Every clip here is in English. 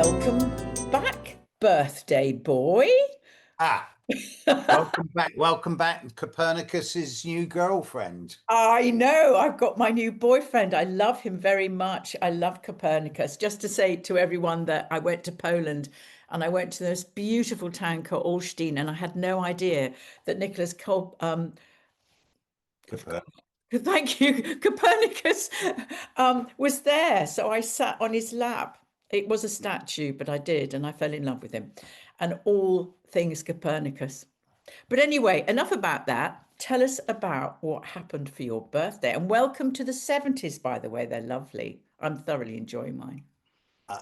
Welcome back, birthday boy. Welcome back, Copernicus's new girlfriend. I know, I've got my new boyfriend. I love him very much. I love Copernicus. Just to say to everyone that I went to Poland and I went to this beautiful town called Olsztyn, and I had no idea that thank you, Copernicus was there. So I sat on his lap. It was a statue, but I did, and I fell in love with him and all things Copernicus. But anyway, enough about that. Tell us about what happened for your birthday. And welcome to the 70s, by the way. They're lovely. I'm thoroughly enjoying mine.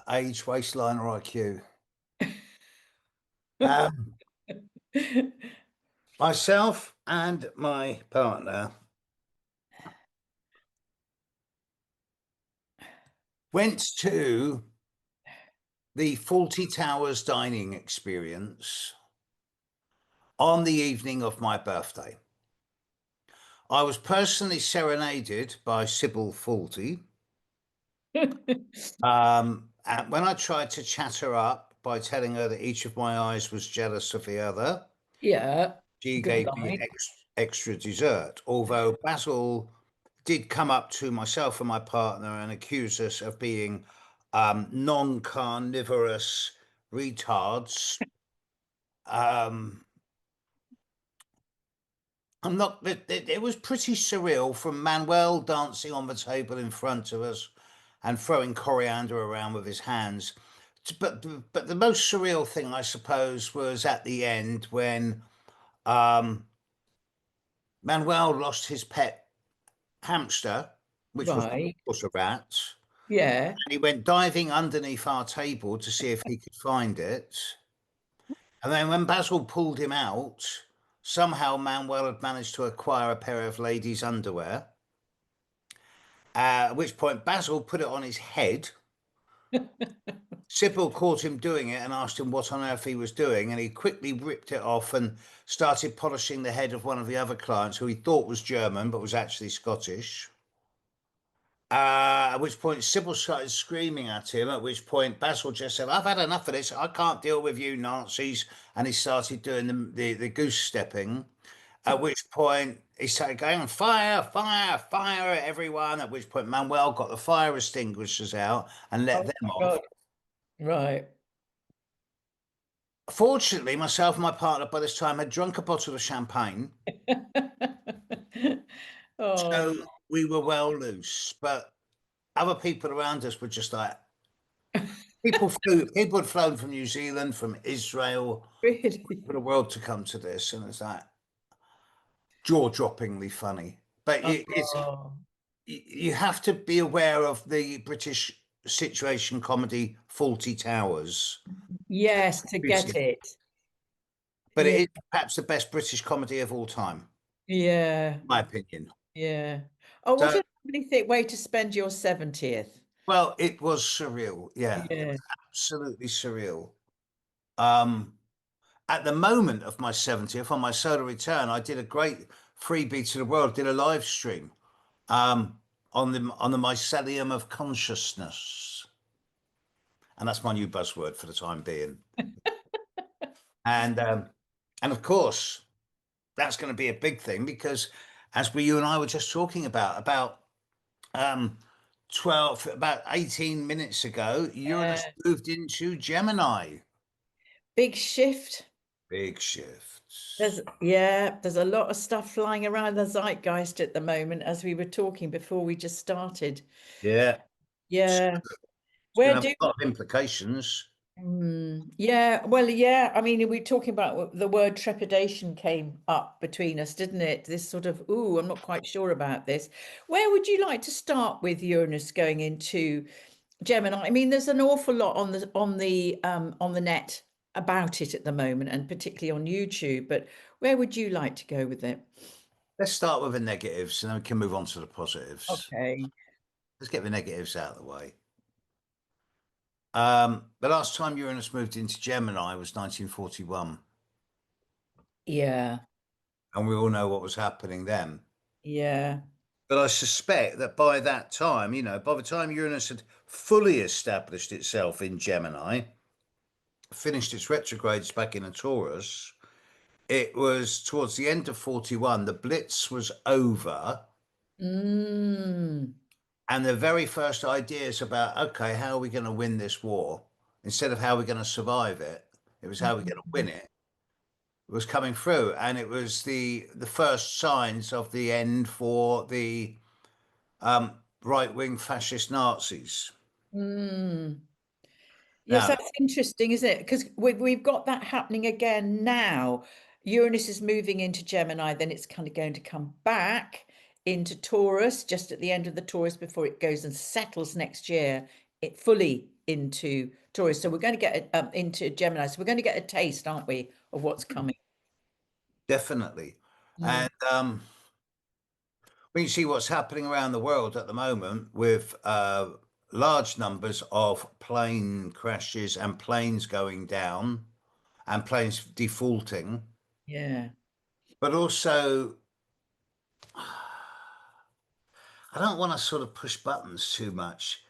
Age, waistline, or IQ? Um, Myself and my partner went to the Fawlty Towers dining experience on the evening of my birthday. I was personally serenaded by Sybil Fawlty. And when I tried to chat her up by telling her that each of my eyes was jealous of the other, Yeah, she good gave me line. extra dessert. Although Basil did come up to myself and my partner and accuse us of being non-carnivorous retards. I'm not. It was pretty surreal, from Manuel dancing on the table in front of us and throwing coriander around with his hands. But the most surreal thing, I suppose, was at the end when Manuel lost his pet hamster, which was of Right. course a rat, Yeah. and he went diving underneath our table to see if he could find it. And then when Basil pulled him out, somehow Manuel had managed to acquire a pair of ladies' underwear. At which point Basil put it on his head. Sybil caught him doing it and asked him what on earth he was doing, and he quickly ripped it off and started polishing the head of one of the other clients, who he thought was German but was actually Scottish. At which point Sybil started screaming at him, at which point Basil just said, "I've had enough of this. I can't deal with you Nazis." And he started doing the goose stepping. At which point he started going, "Fire, fire, fire at everyone." At which point Manuel got the fire extinguishers out and let Oh them my off. God. Right. Fortunately, myself and my partner by this time had drunk a bottle of champagne, Oh, so we were well loose. But other people around us were just like, people had flown from New Zealand, from Israel, really? for the world to come to this, and it's like jaw-droppingly funny. But it's Oh, you have to be aware of the British situation comedy Fawlty Towers. yes, to get it. But Yeah. it is perhaps the best British comedy of all time, Yeah. in my opinion. Yeah. Oh, what So, a lovely way to spend your 70th. well, it was surreal. Yeah, it Yeah. was absolutely surreal. Um, at the moment of my 70th, on my solar return, I did a great freebie to the world, did a live stream on the mycelium of consciousness. And that's my new buzzword for the time being. And of course, that's going to be a big thing because, as you and I were just talking about um, about 18 minutes ago, Uranus moved into Gemini. Big shift. Big shifts. There's a lot of stuff flying around the zeitgeist at the moment, as we were talking before we just started. Yeah, it's Yeah. going Where to have do a lot of implications. Yeah, well, yeah, I mean, we're talking about the word trepidation came up between us, didn't it? This sort of, ooh, I'm not quite sure about this. Where would you like to start with Uranus going into Gemini? I mean, there's an awful lot on the net about it at the moment, and particularly on YouTube, but where would you like to go with it? Let's start with the negatives and then we can move on to the positives. Okay. Let's get the negatives out of the way. The last time Uranus moved into Gemini was 1941, Yeah. and we all know what was happening then. Yeah. But I suspect that by that time, by the time Uranus had fully established itself in Gemini, finished its retrogrades back in a Taurus, it was towards the end of 41, the Blitz was over. Mm, And the very first ideas about, okay, how are we going to win this war? Instead of how we're going to survive it, it was how we're going to win it. It was coming through. And it was the first signs of the end for the right-wing fascist Nazis. mm. Yes, Now, that's interesting, isn't it? Because we've got that happening again now. Uranus is moving into Gemini, then it's kind of going to come back into Taurus just at the end of the Taurus before it goes and settles next year, it fully into Taurus. So we're going to get it into Gemini. So we're going to get a taste, aren't we, of what's coming? definitely. Mm, And when you see what's happening around the world at the moment with large numbers of plane crashes and planes going down and planes defaulting, yeah. but also I don't want to sort of push buttons too much,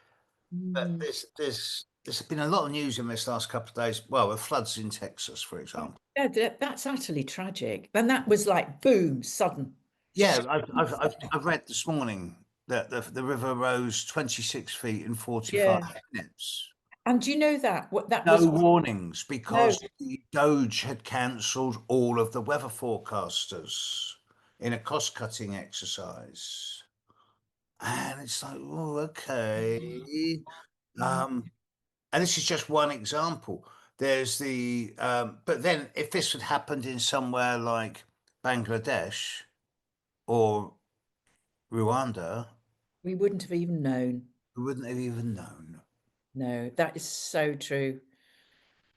but Mm. there's been a lot of news in this last couple of days. Well, the floods in Texas, for example. Yeah, that's utterly tragic. And that was like boom, sudden. Yeah, I've read this morning that the river rose 26 feet in 45 Yeah. minutes. And do you know that what that No was? warnings No, because the Doge had cancelled all of the weather forecasters in a cost-cutting exercise. And it's like, oh, okay. mm, Um, and this is just one example. There's but then if this had happened in somewhere like Bangladesh or Rwanda, we wouldn't have even known. we wouldn't have even known. No, that is so true.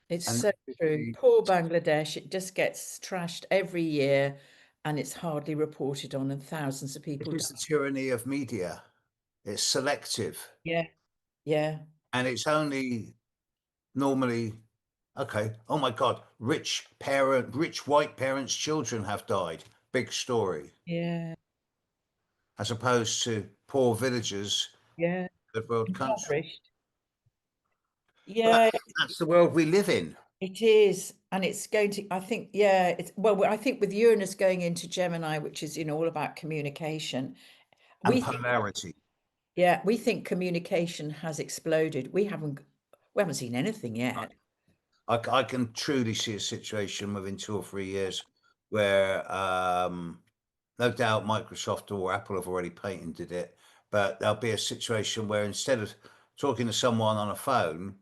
It's And so true. Poor Bangladesh, it just gets trashed every year and it's hardly reported on, and thousands of it people die. is the tyranny of media. It's selective, Yeah, yeah, and it's only normally okay. Oh my God, rich white parents' children have died. Big story, yeah, as opposed to poor villagers, yeah. third world country. Impoverished. But Yeah, that's the world we live in, it is. And it's going to, I think, yeah, it's well, I think with Uranus going into Gemini, which is, all about communication, and we think, polarity. yeah, we think communication has exploded. We haven't seen anything yet. I can truly see a situation within 2 or 3 years where, no doubt, Microsoft or Apple have already patented it, but there'll be a situation where instead of talking to someone on a phone,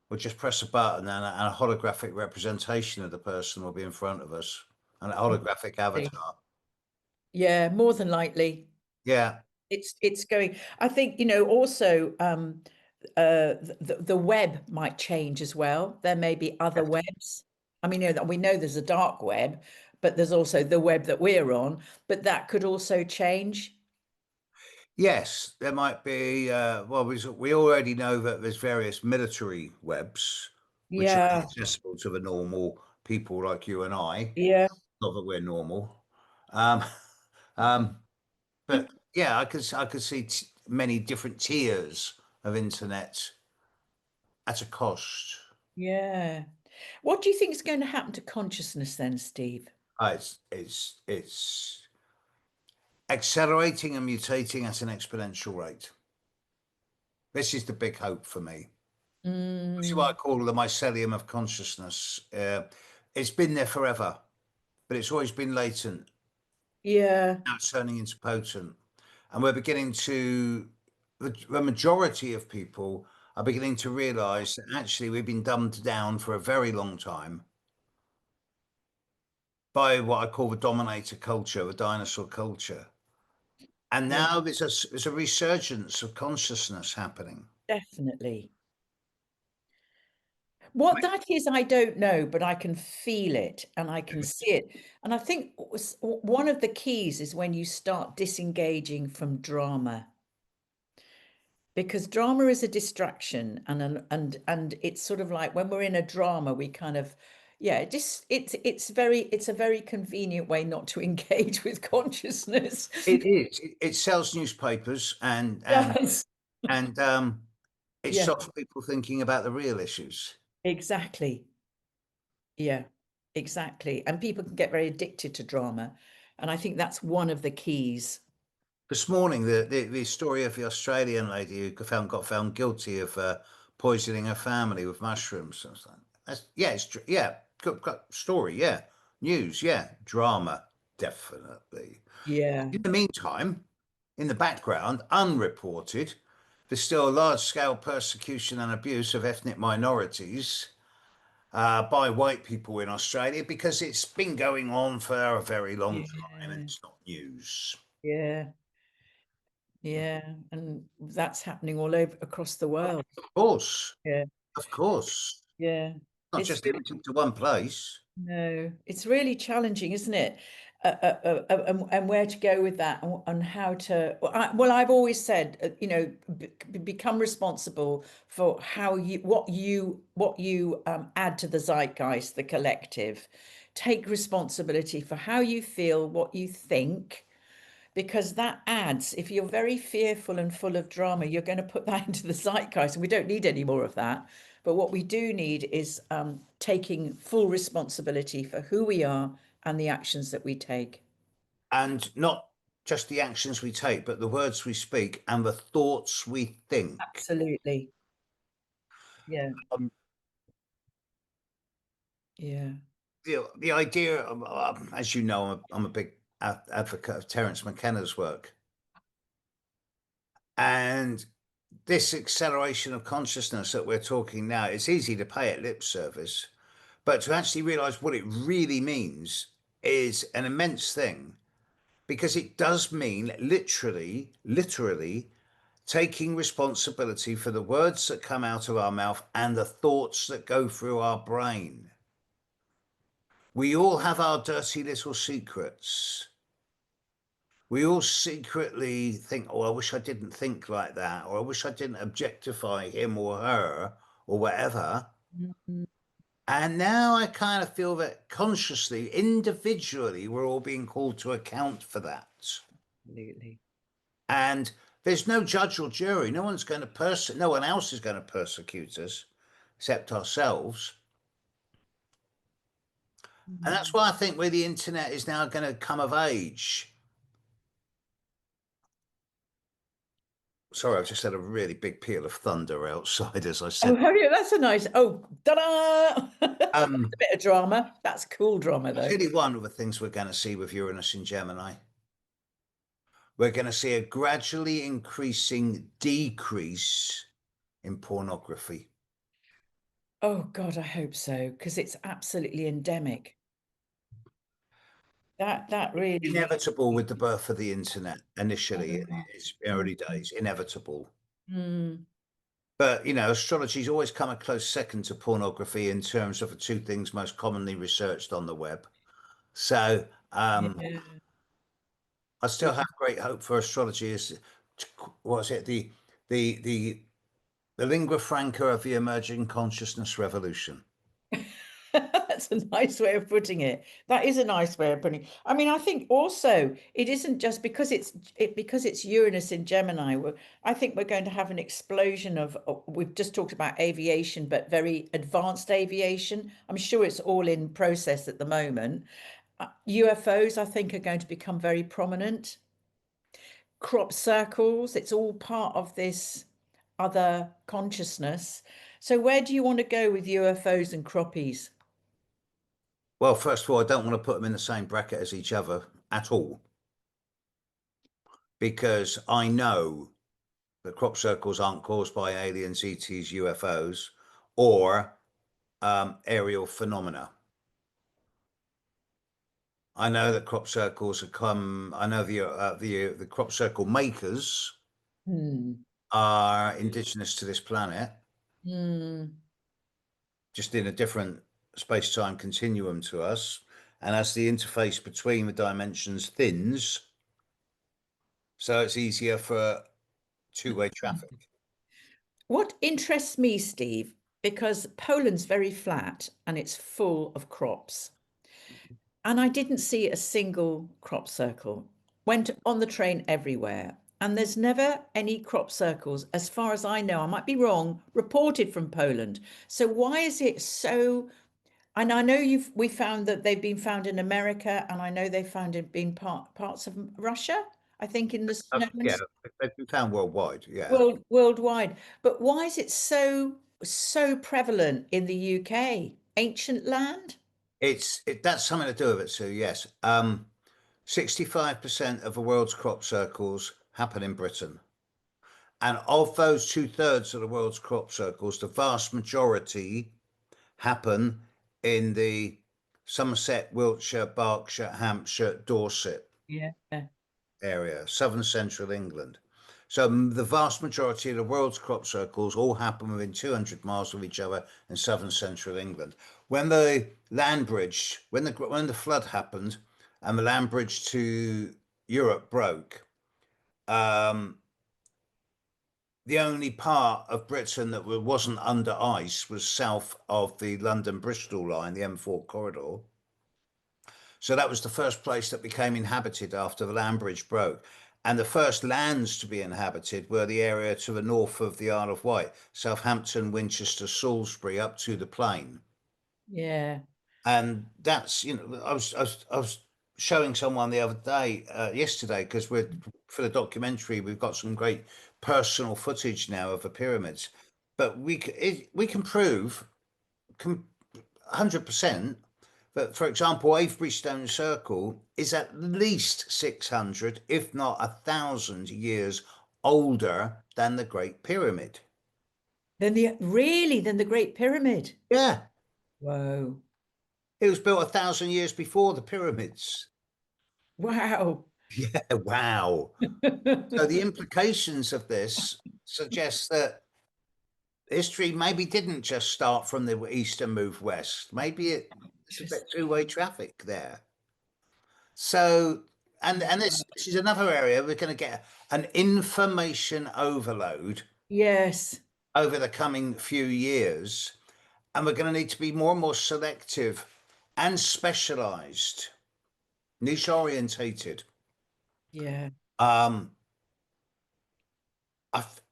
we'll just press a button and a holographic representation of the person will be in front of us, and a holographic avatar. Yeah, more than likely. Yeah. It's going. I think, also the web might change as well. There may be other webs. I mean, we know there's a dark web, but there's also the web that we're on, but that could also change. Yes, there might be. Well, we already know that there's various military webs which are Yeah, accessible to the normal people like you and I. yeah, Not that we're normal, um, um, but yeah, I could see many different tiers of internet at a cost. yeah. What do you think is going to happen to consciousness then, Steve? It's accelerating and mutating at an exponential rate. This is the big hope for me. This is what I Mm, call the mycelium of consciousness. It's been there forever, but it's always been latent. yeah, Now it's turning into potent. And we're beginning to, the majority of people are beginning to realize that actually we've been dumbed down for a very long time by what I call the dominator culture, the dinosaur culture. And yeah, now there's a resurgence of consciousness happening. definitely. What that is, I don't know, but I can feel it and I can see it. And I think one of the keys is when you start disengaging from drama, because drama is a distraction, and it's sort of like when we're in a drama, we kind of, yeah, just it's a very convenient way not to engage with consciousness. It is. It sells newspapers Yes. and it Yeah, stops people thinking about the real issues. exactly. Yeah, exactly. And people can get very addicted to drama. And I think that's one of the keys. This morning, the story of the Australian lady who got found guilty of poisoning her family with mushrooms. I was like, yeah, yeah, good story, yeah, news, yeah, drama, definitely. Yeah. In the meantime, in the background, unreported, there's still large-scale persecution and abuse of ethnic minorities by white people in Australia because it's been going on for a very long time and Yeah. it's not news. Yeah. Yeah. And that's happening all over across the world. Of course, Yeah. of course. Yeah. Not It's just really, limited to one place. no, it's really challenging, isn't it? And where to go with that and how to, well, I've always said, become responsible for how what you add to the zeitgeist, the collective. Take responsibility for how you feel, what you think, because that adds, if you're very fearful and full of drama, you're going to put that into the zeitgeist, and we don't need any more of that. But what we do need is taking full responsibility for who we are and the actions that we take. And not just the actions we take, but the words we speak and the thoughts we think. Absolutely. Yeah. Um, Yeah. the idea, as you know, I'm a big advocate of Terence McKenna's work. And this acceleration of consciousness that we're talking now, it's easy to pay it lip service, but to actually realize what it really means is an immense thing because it does mean literally taking responsibility for the words that come out of our mouth and the thoughts that go through our brain. We all have our dirty little secrets. We all secretly think, oh, I wish I didn't think like that, or I wish I didn't objectify him or her or whatever. Mhm. And now I kind of feel that consciously, individually, we're all being called to account for that. Absolutely. And there's no judge or jury. No one else is going to persecute us except ourselves. And that's Mm. why I think where the internet is now going to come of age. Sorry, I've just had a really big peal of thunder outside as I said. Oh, yeah, that's a nice. Oh, ta-da! That's Um, a bit of drama. That's cool drama, I'll though. tell you one of the things we're going to see with Uranus in Gemini. We're going to see a gradually increasing decrease in pornography. Oh God, I hope so, because it's absolutely endemic. That really needs to Inevitable be. with the birth of the internet initially in Mm, its early days, inevitable. mm, But astrology's always come a close second to pornography in terms of the two things most commonly researched on the web. So yeah. I still have great hope for astrology. Is what is it? The lingua franca of the emerging consciousness revolution. That's a nice way of putting it. That is a nice way of putting it. I mean, I think also it isn't just because it's Uranus in Gemini. I think we're going to have an explosion of. We've just talked about aviation, but very advanced aviation. I'm sure it's all in process at the moment. UFOs, I think, are going to become very prominent. Crop circles, it's all part of this other consciousness. So where do you want to go with UFOs and croppies? Well, first of all, I don't want to put them in the same bracket as each other at all, because I know that crop circles aren't caused by aliens, ETs, UFOs, or aerial phenomena. I know that crop circles have come. I know the crop circle makers Hmm. are indigenous to this planet, Hmm. just in a different space-time continuum to us. And as the interface between the dimensions thins, so it's easier for two-way traffic. What interests me, Steve, because Poland's very flat and it's full of crops. And I didn't see a single crop circle. Went on the train everywhere. And there's never any crop circles, as far as I know, I might be wrong, reported from Poland. So why is it so? And I know we found that they've been found in America, and I know they found it been parts of Russia, I think in the snow and Yeah, they've been found worldwide. Yeah, worldwide. But why is it so prevalent in the UK? Ancient land? that's something to do with it. So yes, 65% of the world's crop circles happen in Britain. And of those two-thirds of the world's crop circles, the vast majority happen in the Somerset, Wiltshire, Berkshire, Hampshire, Dorset Yeah. area, southern central England. So the vast majority of the world's crop circles all happen within 200 miles of each other in southern central England. When the land bridge, when the flood happened, and the land bridge to Europe broke, um, the only part of Britain that wasn't under ice was south of the London-Bristol line, the M4 corridor. So that was the first place that became inhabited after the land bridge broke. And the first lands to be inhabited were the area to the north of the Isle of Wight, Southampton, Winchester, Salisbury, up to the plain. Yeah. And that's, I was showing someone the other day, yesterday, because we're for the documentary, we've got some great personal footage now of the pyramids, but we can prove 100% that, for example, Avebury Stone Circle is at least 600, if not 1,000 years older than the Great Pyramid. Then the Great Pyramid. Yeah, Whoa. it was built 1,000 years before the pyramids. Wow. Yeah, wow. So the implications of this suggest that history maybe didn't just start from the east and move west. Maybe it's a bit Just two-way traffic there. So, and wow. this is another area we're going to get an information overload Yes. over the coming few years, and we're going to need to be more and more selective and specialized, niche orientated. Yeah. Um,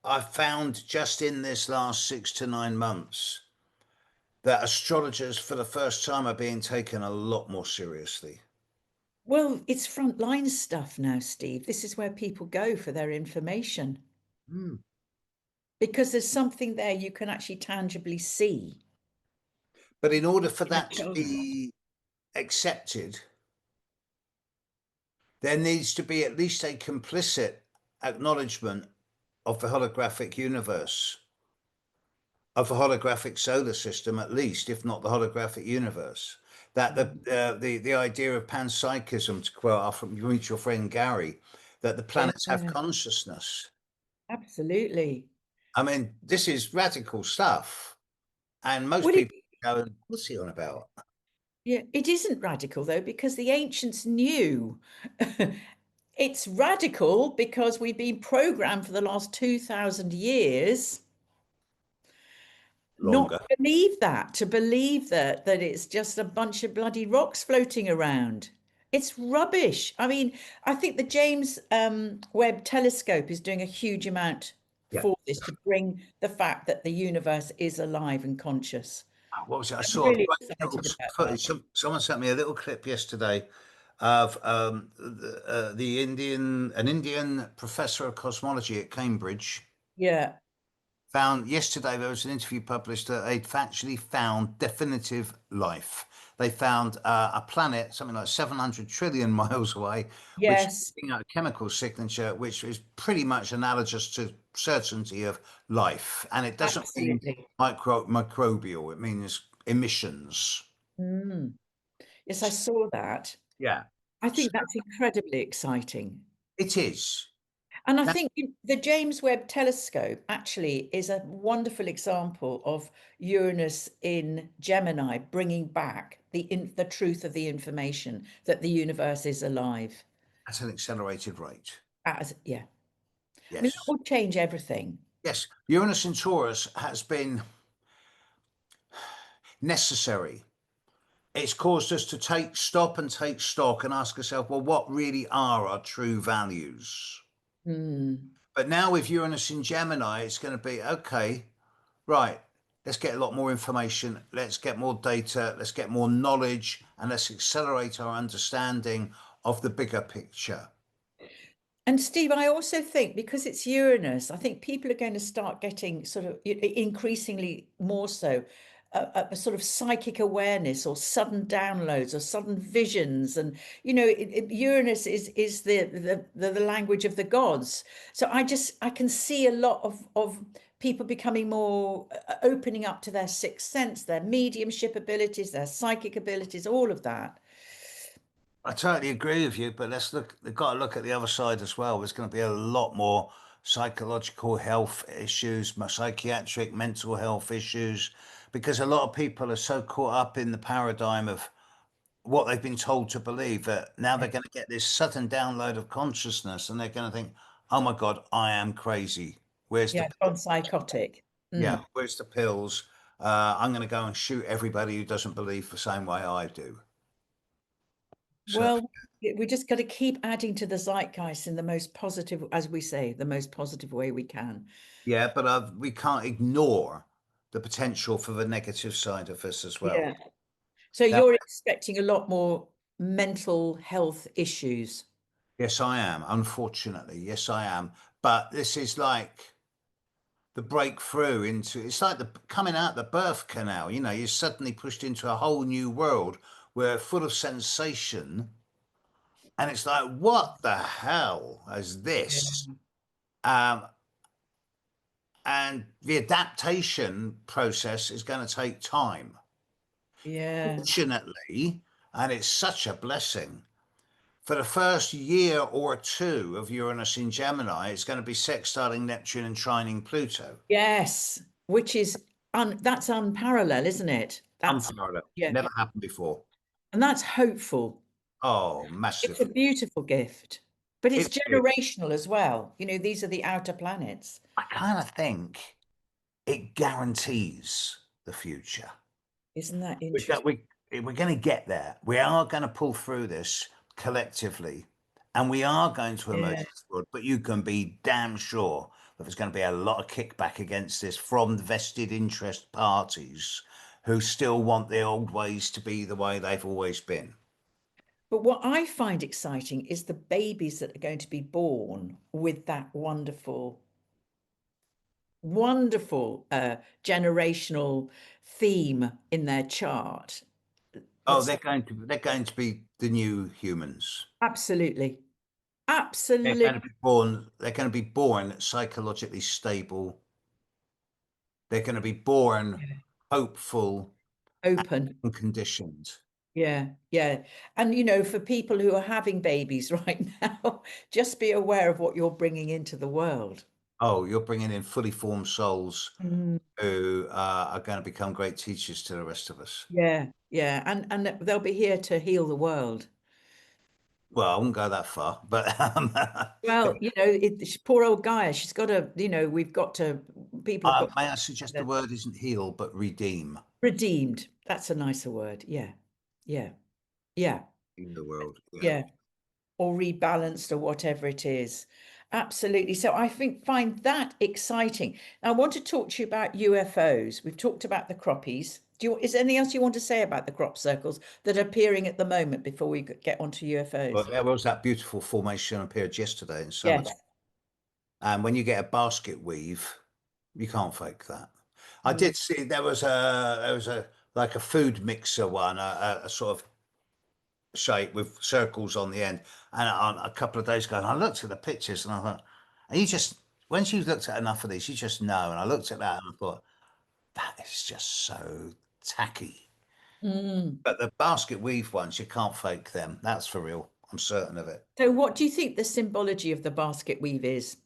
I've found just in this last 6 to 9 months that astrologers for the first time are being taken a lot more seriously. Well, it's frontline stuff now, Steve. This is where people go for their information Mm. because there's something there you can actually tangibly see But in order for in the that to children. be accepted, there needs to be at least a complicit acknowledgement of the holographic universe, of the holographic solar system, at least, if not the holographic universe. That the idea of panpsychism, to quote our mutual friend Gary, that the planets have Yeah, consciousness. absolutely. I mean, this is radical stuff, and most Well, people go, "What's he on about?" yeah, it isn't radical though, because the ancients knew. It's radical because we've been programmed for the last 2000 years not Longer. to believe that, that it's just a bunch of bloody rocks floating around. It's rubbish. I mean, I think the James Webb telescope is doing a huge amount Yeah. for this to bring the fact that the universe is alive and conscious. What was it? I I'm saw a really great little excited about that. footage. Someone sent me a little clip yesterday of an Indian professor of cosmology at Cambridge Yeah, found yesterday there was an interview published that they'd actually found definitive life. They found a planet something like 700 trillion miles away, which yes, giving out a chemical signature which is pretty much analogous to certainty of life, and it doesn't mean absolutely. microbial; it means emissions. Mm. Yes, I saw that. Yeah, I so think that's incredibly exciting. it is. And I Now, think the James Webb Telescope actually is a wonderful example of Uranus in Gemini bringing back the truth of the information that the universe is alive. at an accelerated rate. Yeah, I mean that Yes. will change everything. Yes. Uranus in Taurus has been necessary. It's caused us to take stop and take stock and ask ourselves, well, what really are our true values? Mm. But now with Uranus in Gemini, it's going to be okay, right. Let's get a lot more information. Let's get more data. Let's get more knowledge, and let's accelerate our understanding of the bigger picture. And Steve, I also think because it's Uranus, I think people are going to start getting sort of increasingly more so a sort of psychic awareness or sudden downloads or sudden visions. And Uranus is the language of the gods. So I can see a lot of people becoming more opening up to their sixth sense, their mediumship abilities, their psychic abilities, all of that. I totally agree with you, but let's look. We've got to look at the other side as well. There's going to be a lot more psychological health issues, psychiatric, mental health issues, because a lot of people are so caught up in the paradigm of what they've been told to believe that now they're going to get this sudden download of consciousness, and they're going to think, "Oh my God, I am crazy. Where's the Yeah, gone psychotic. yeah? Mm. Where's the pills? I'm going to go and shoot everybody who doesn't believe the same way I do." So. Well, we just got to keep adding to the zeitgeist in the most positive, as we say, the most positive way we can. Yeah, but we can't ignore the potential for the negative side of this as well. Yeah. So Now, you're expecting a lot more mental health issues. yes, I am. Unfortunately, yes, I am. But this is like the breakthrough into it's like the coming out the birth canal. You know, you're suddenly pushed into a whole new world where full of sensation, and it's like, what the hell is this? Yeah. Um, and the adaptation process is going to take time. Yeah. Fortunately, and it's such a blessing. For the first year or two of Uranus in Gemini, it's going to be sextiling Neptune and trining Pluto. Yes. Which is that's unparalleled, isn't it? That's Unparalleled. yeah. Never happened before. And that's hopeful. Oh, It's a massively. beautiful gift. But it's It really, generational as well. These are the outer planets. I kind of think it guarantees the future. Isn't that We got, interesting? we, we're going to get there. We are going to pull through this collectively, and we are going to emerge Yeah. this world. But you can be damn sure that there's going to be a lot of kickback against this from the vested interest parties who still want the old ways to be the way they've always been. But what I find exciting is the babies that are going to be born with that wonderful, wonderful generational theme in their chart. Oh, That's they're going to be the new humans. absolutely, They're going absolutely to be born. They're going to be born psychologically stable. They're going to be born hopeful open. and conditioned. Yeah, yeah. And for people who are having babies right now, just be aware of what you're bringing into the world. Oh, you're bringing in fully formed souls Mm. who are going to become great teachers to the rest of us. Yeah, yeah. And they'll be here to heal the world. Well, I wouldn't go that far, but Well, poor old Gaia, she's got to, we've got to, people have got may I suggest the to word isn't heal, but redeem redeemed. That's a nicer word. Yeah. Yeah. Yeah. in the world. Yeah. Yeah. Or rebalanced or whatever it is. Absolutely. So I find that exciting. Now, I want to talk to you about UFOs. We've talked about the croppies. Is there anything else you want to say about the crop circles that are appearing at the moment before we get onto Well, UFOs? there was that beautiful formation appeared yesterday in summer. Yes. And when you get a basket weave, you can't fake that. I Mm. did see there was a like a food mixer one, a sort of shape with circles on the end. And on a couple of days ago, and I looked at the pictures and I thought, and you just once you've looked at enough of these, you just know. And I looked at that and I thought, that is just so tacky. Mm. But the basket weave ones, you can't fake them. That's for real. I'm certain of it. So what do you think the symbology of the basket weave is?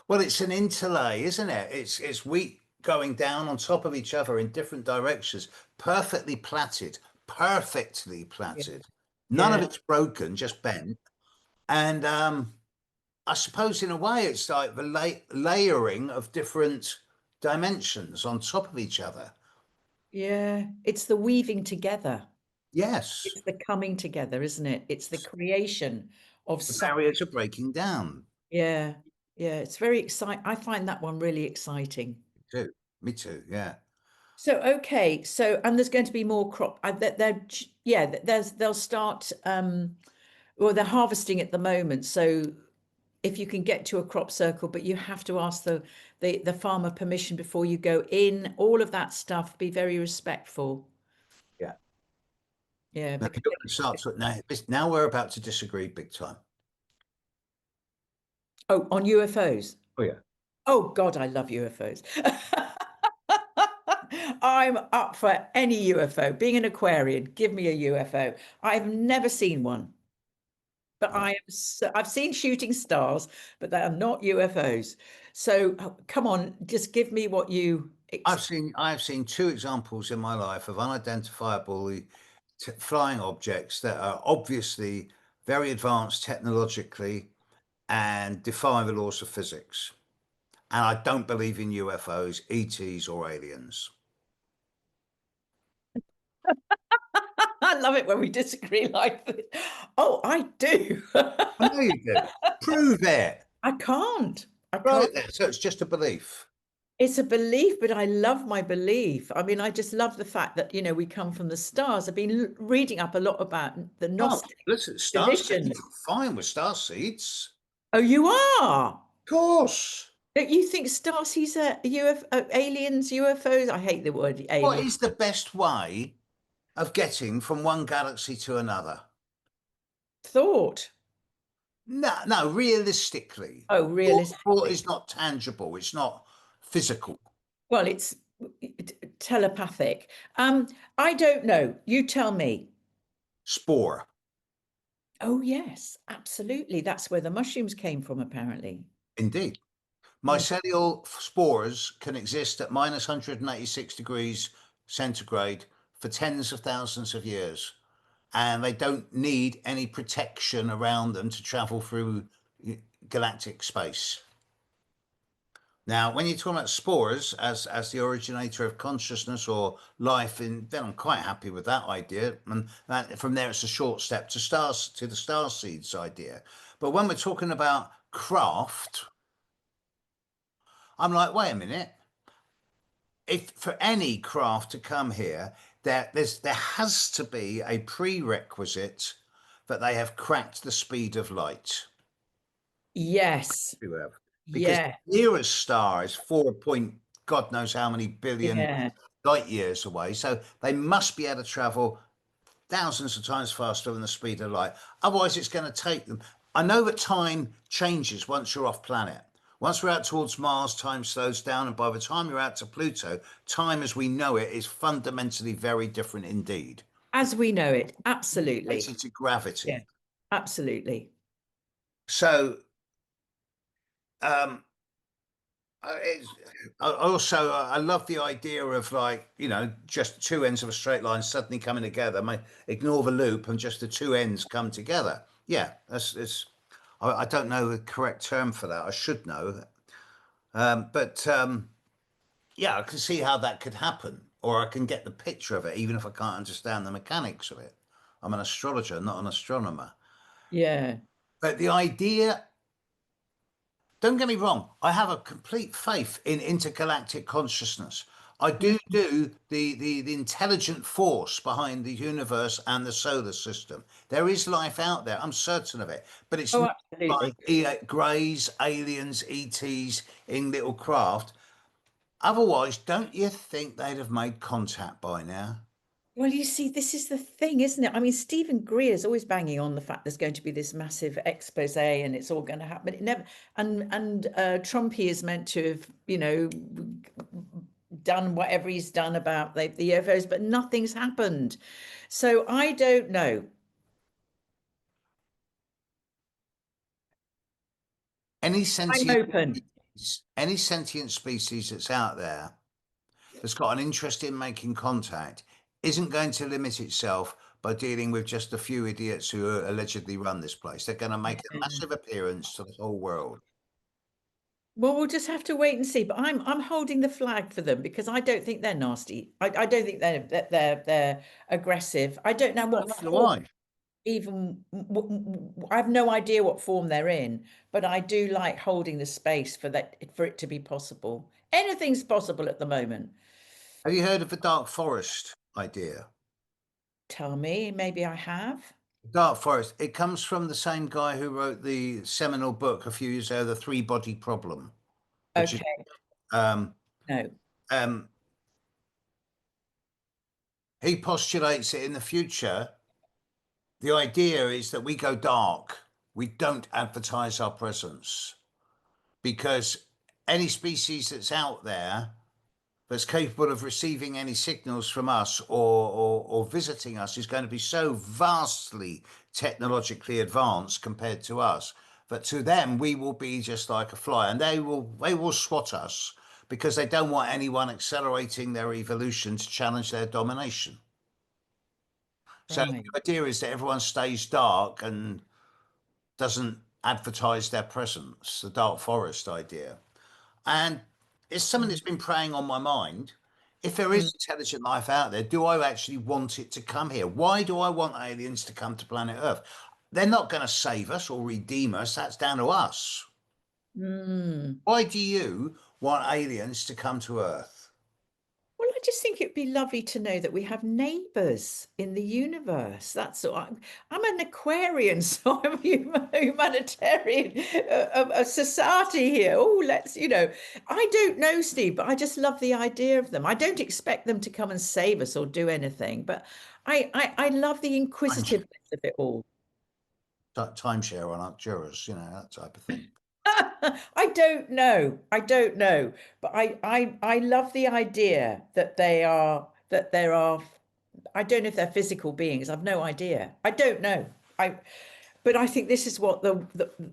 Well, it's an interlay, isn't it? It's wheat going down on top of each other in different directions, perfectly Yeah. plaited. None of Yeah. it's broken, just bent. And I suppose in a way it's like the layering of different dimensions on top of each other. Yeah, it's the weaving together. Yes, It's the coming together, isn't it? It's the creation of the something. barriers are breaking down. Yeah, yeah, it's very exciting. I find that one really exciting. Too. Me too. Yeah. So okay, so and there's going to be more crop. Yeah, they'll start. Well, they're harvesting at the moment, so if you can get to a crop circle, but you have to ask the farmer permission before you go in. All of that stuff. Be very respectful. Yeah. Yeah, Now, because you're going to start to, now we're about to disagree big time. oh, on UFOs. Oh yeah. Oh God, I love UFOs. I'm up for any UFO. Being an Aquarian, give me a UFO. I've never seen one, but Oh. I've seen shooting stars, but they are not UFOs. So come on, just give me what you. I've seen two examples in my life of unidentifiable flying objects that are obviously very advanced technologically and defy the laws of physics. And I don't believe in UFOs, ETs, or aliens. I love it when we disagree like this. Oh, I do. I know you do. Prove it. I can't. I can't. Right there. So it's just a belief. It's a belief, but I love my belief. I mean, I just love the fact that, we come from the stars. I've been reading up a lot about the Oh, Gnostic listen, star seeds traditions. are fine with star seeds. Oh, you are? Of course. Don't you think star seeds are UFO, aliens, UFOs? I hate the word What alien. is the best way of getting from one galaxy to another? Thought. No, no, realistically. Oh, Thought realistically. is not tangible. It's not physical. Well, it's telepathic. I don't know. You tell me. Spore. Oh, yes, absolutely. That's where the mushrooms came from, apparently. Indeed. Yeah. Mycelial spores can exist at minus 186 degrees centigrade for tens of thousands of years. And they don't need any protection around them to travel through galactic space. Now, when you're talking about spores as the originator of consciousness or life, then I'm quite happy with that idea. And from there, it's a short step to stars to the star seeds idea. But when we're talking about craft, I'm like, wait a minute. If for any craft to come here, there has to be a prerequisite that they have cracked the speed of light. Yes. You have. Because Yeah. the nearest star is 4 point God knows how many billion Yeah. light years away. So they must be able to travel thousands of times faster than the speed of light. Otherwise, it's going to take them. I know that time changes once you're off planet. Once we're out towards Mars, time slows down. And by the time you're out to Pluto, time as we know it is fundamentally very different indeed. As we know it. Absolutely. Related to Yeah. gravity. Absolutely. So, um, it's, I love the idea of like just two ends of a straight line suddenly coming together. Ignore the loop and just the two ends come together. Yeah, that's it's. I don't know the correct term for that. I should know, but yeah, I can see how that could happen, or I can get the picture of it, even if I can't understand the mechanics of it. I'm an astrologer, not an astronomer. Yeah. But the idea, don't get me wrong, I have a complete faith in intergalactic consciousness. I do the intelligent force behind the universe and the solar system. There is life out there. I'm certain of it, but it's Oh, not like absolutely. greys, aliens, ETs in little craft. Otherwise, don't you think they'd have made contact by now? Well, you see, this is the thing, isn't it? I mean, Stephen Greer is always banging on the fact there's going to be this massive expose and it's all going to happen. It never, and Trumpy is meant to have, done whatever he's done about the UFOs, but nothing's happened. So I don't know. Any I'm sentient, open. any sentient species that's out there that's got an interest in making contact isn't going to limit itself by dealing with just a few idiots who allegedly run this place. They're going to make a Yeah. massive appearance to the whole world. Well, we'll just have to wait and see. But I'm holding the flag for them because I don't think they're nasty. I don't think they're aggressive. I don't know No, what neither do form I. even I have no idea what form they're in, but I do like holding the space for that for it to be possible. Anything's possible at the moment. Have you heard of the dark forest idea? Tell me, maybe I have. Dark forest. It comes from the same guy who wrote the seminal book a few years ago, The Three Body Problem, which is Okay, um, no. um, he postulates that in the future, the idea is that we go dark. We don't advertise our presence because any species that's out there that's capable of receiving any signals from us or visiting us is going to be so vastly technologically advanced compared to us that to them we will be just like a fly, and they will swat us because they don't want anyone accelerating their evolution to challenge their domination. So Right. the idea is that everyone stays dark and doesn't advertise their presence, the dark forest idea. And it's something Mm, that's been preying on my mind. If there mm, is intelligent life out there, do I actually want it to come here? Why do I want aliens to come to planet Earth? They're not going to save us or redeem us. That's down to us. mm. Why do you want aliens to come to Earth? Well, I just think it'd be lovely to know that we have neighbours in the universe. That's all. I'm an Aquarian, so I'm a humanitarian, a society here. Oh, I don't know, Steve, but I just love the idea of them. I don't expect them to come and save us or do anything, but I love the Timeshare, inquisitiveness of it all. timeshare on Arcturus, that type of thing. I don't know. I don't know. But I love the idea that there are I don't know if they're physical beings. I've no idea. I don't know. I but I think this is what the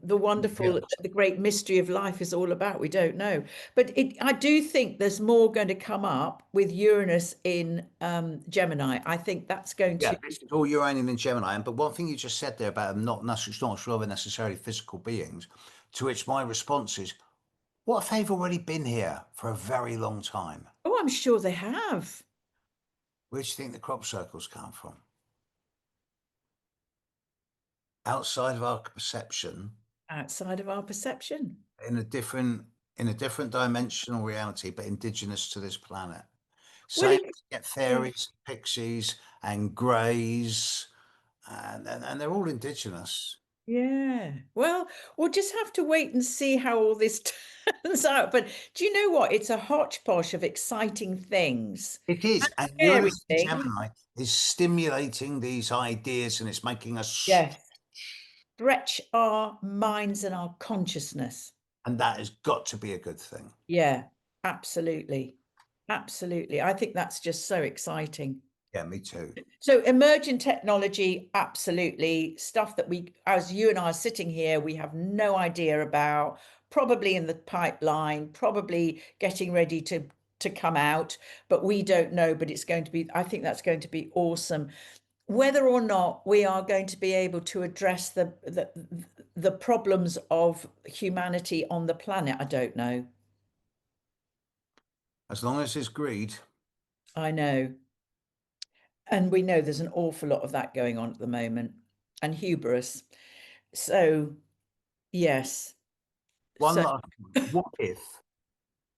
Yeah. wonderful, the great mystery of life is all about. We don't know. But I do think there's more going to come up with Uranus in Gemini. I think that's going Yeah, to. this is all Uranian and Gemini. But one thing you just said there about them not sure they're necessarily physical beings, to which my response is, what if they've already been here for a very long time? Oh, I'm sure they have Where do you think the crop circles come from? Outside of our perception, outside of our perception. in a different dimensional reality, but indigenous to this planet. Well, Same it, get yeah. fairies, pixies, and greys, and they're all indigenous. Yeah. Well, we'll just have to wait and see how all this turns out. But do you know what? It's a hodgepodge of exciting things It and is, and scary Uranus and things. Gemini is stimulating these ideas, and it's making us, Yes. Stretch our minds and our consciousness. and that has got to be a good thing. Yeah, absolutely. Absolutely. I think that's just so exciting. Yeah, me too. So emerging technology, absolutely. Stuff that as you and I are sitting here, we have no idea about, probably in the pipeline, probably getting ready to come out, but we don't know. But it's going to be, I think that's going to be awesome. Whether or not we are going to be able to address the problems of humanity on the planet, I don't know. As long as there's greed. I know. And we know there's an awful lot of that going on at the moment, and hubris. So, yes. One So, last one. What if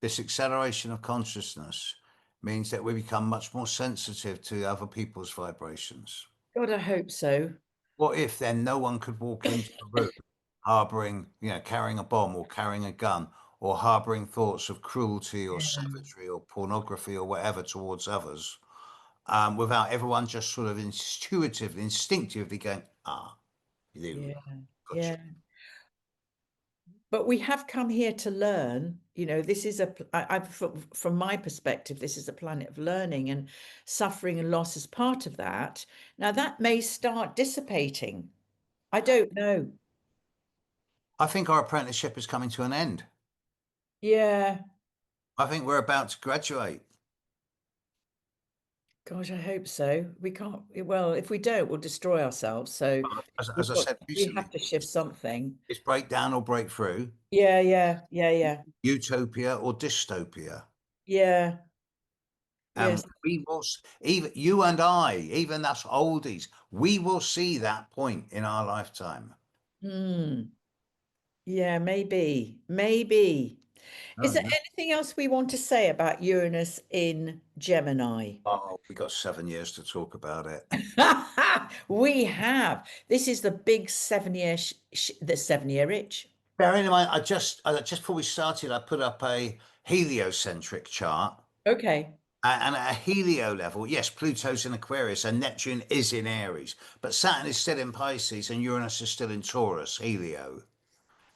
this acceleration of consciousness means that we become much more sensitive to other people's vibrations? God, I hope so. What if then no one could walk into a room harboring, carrying a bomb or carrying a gun or harboring thoughts of cruelty or Yeah. savagery or pornography or whatever towards others, without everyone just sort of intuitively, instinctively going, you, Yeah. gotcha. Yeah. But we have come here to learn. This is from my perspective, this is a planet of learning, and suffering and loss is part of that. Now, that may start dissipating. I don't know. I think our apprenticeship is coming to an end. Yeah. I think we're about to graduate. Gosh, I hope so. We can't, well, if we don't, we'll destroy ourselves. So As I said we recently, have to shift something. it's break down or break through, Yeah, yeah, yeah, yeah, utopia or dystopia. yeah. And Yes. we will, even you and I, even us oldies, we will see that point in our lifetime. Mm, yeah, maybe, maybe. Is Oh, there yeah. anything else we want to say about Uranus in Gemini? Oh, we got 7 years to talk about it. We have. This is the big 7 year, the 7 year itch. Bearing in mind, just before we started, I put up a heliocentric chart. Okay. And at a helio level, yes, Pluto's in Aquarius and Neptune is in Aries, but Saturn is still in Pisces and Uranus is still in Taurus, helio.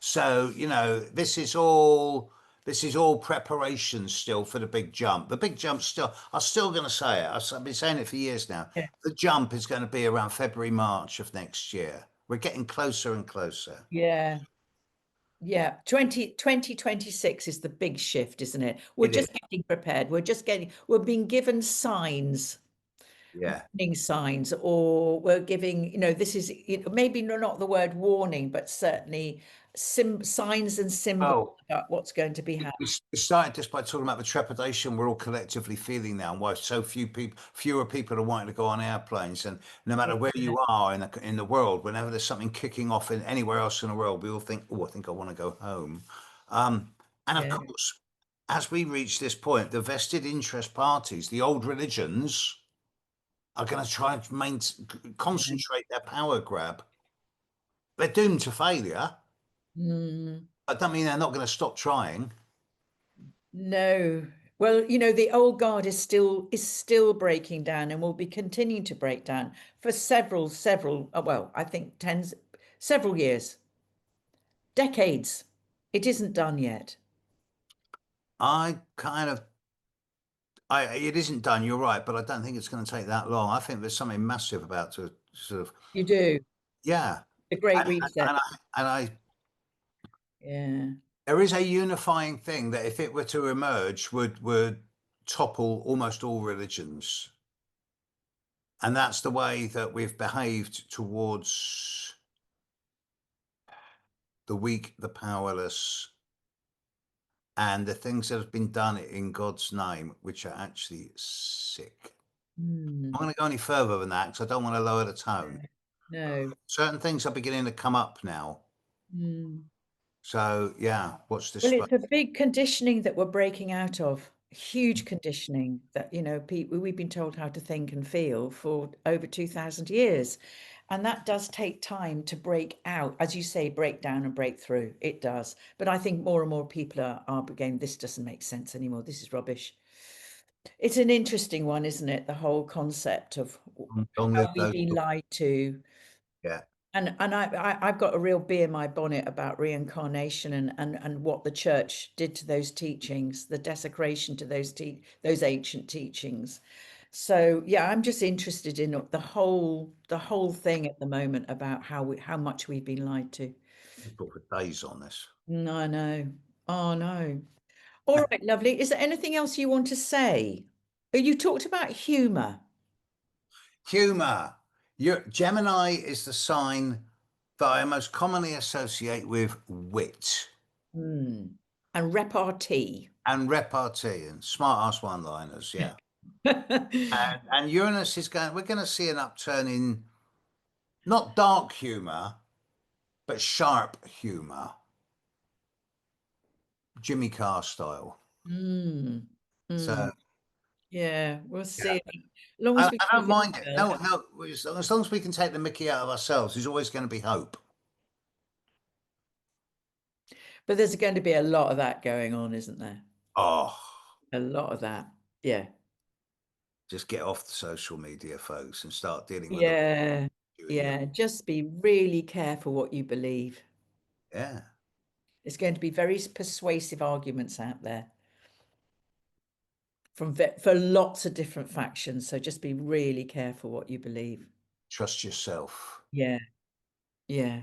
So, this is all preparation still for the big jump. The big jump still, I'm still going to say it. I've been saying it for years now. Yeah. The jump is going to be around February, March of next year. We're getting closer and closer. Yeah. Yeah. 2026 is the big shift, isn't it? We're It is. just getting prepared. We're being given signs, Yeah. warning signs, or we're giving, this is maybe not the word warning, but certainly signs and symbols Oh, about what's going to be happening. we started this by talking about the trepidation we're all collectively feeling now, and why fewer people are wanting to go on airplanes. And no matter where you are in the world, whenever there's something kicking off in anywhere else in the world, we all think, "Oh, I think I want to go home." Um, and of Yeah. course, as we reach this point, the vested interest parties, the old religions, are going to try and Yeah. concentrate their power grab. They're doomed to failure. Mm. I don't mean they're not going to stop trying. No. Well, the old guard is still breaking down and will be continuing to break down for several, well, I think several years, decades. It isn't done yet. I kind of it isn't done, you're right, but I don't think it's going to take that long. I think there's something massive about to sort of, You do. yeah. The Great And, Reset. and I, Yeah. there is a unifying thing that if it were to emerge would topple almost all religions. And that's the way that we've behaved towards the weak, the powerless, and the things that have been done in God's name, which are actually sick. Mm. I'm going to go any further than that because I don't want to lower the tone. No. Certain things are beginning to come up now. Mm. So yeah, watch this Well, space. it's a big conditioning that we're breaking out of. Huge conditioning that, people we've been told how to think and feel for over 2000 years. And that does take time to break out, as you say, break down and break through. It does. But I think more and more people are going, this doesn't make sense anymore. This is rubbish. It's an interesting one, isn't it? The whole concept of Long how live we've those. been lied to, Yeah, and I've got a real bee in my bonnet about reincarnation and what the church did to those teachings, the desecration to those ancient teachings. So yeah, I'm just interested in the whole thing at the moment about how much we've been lied to. we talk for days on this. No, I know. Oh no. All right, lovely. Is there anything else you want to say? Oh, you talked about humor. Humor. Gemini is the sign that I most commonly associate with wit Hmm. And repartee. and repartee and smart ass one-liners. Yeah, and Uranus is going. We're going to see an upturn in not dark humor, but sharp humor, Jimmy Carr style. Mm, So mm, yeah, we'll yeah, see. As long I, as we I keep don't it mind it. well. No, no. As long as we can take the Mickey out of ourselves, there's always going to be hope. But there's going to be a lot of that going on, isn't there? Oh, A lot of that. Yeah. just get off the social media, folks, and start dealing with the Yeah. you and you. Yeah. Just be really careful what you believe. Yeah, There's going to be very persuasive arguments out there for lots of different factions. So just be really careful what you believe. trust yourself. Yeah. Yeah.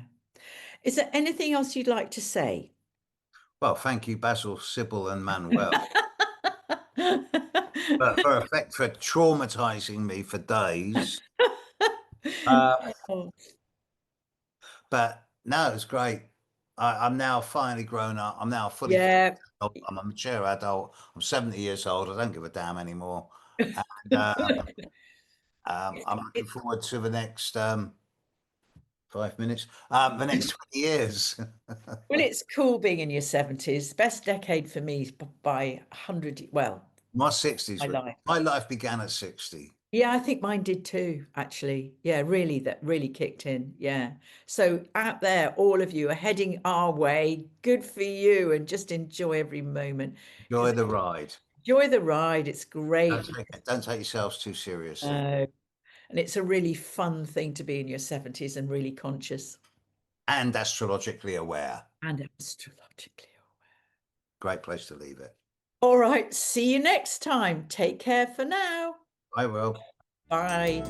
Is there anything else you'd like to say? Well, thank you, Basil, Sybil, and Manuel. but for traumatizing me for days. Uh, Oh, but no, it's great. I'm now finally grown up. I'm now fully. yeah. I'm a mature adult. I'm 70 years old. I don't give a damn anymore. And I'm looking It, forward to the next 5 minutes, the next 20 years. well, it's cool being in your 70s. Best decade for me is by 100, well, My 60s, my life. my life began at 60. Yeah, I think mine did too, actually. Yeah, really, that really kicked in. Yeah. So out there, all of you are heading our way. Good for you, and just enjoy every moment Enjoy because the ride. enjoy the ride. It's great. Don't take yourselves too seriously. Uh, and it's a really fun thing to be in your 70s and really conscious And astrologically aware. and astrologically. Great place to leave it. All right. See you next time. Take care for now. I will. Bye.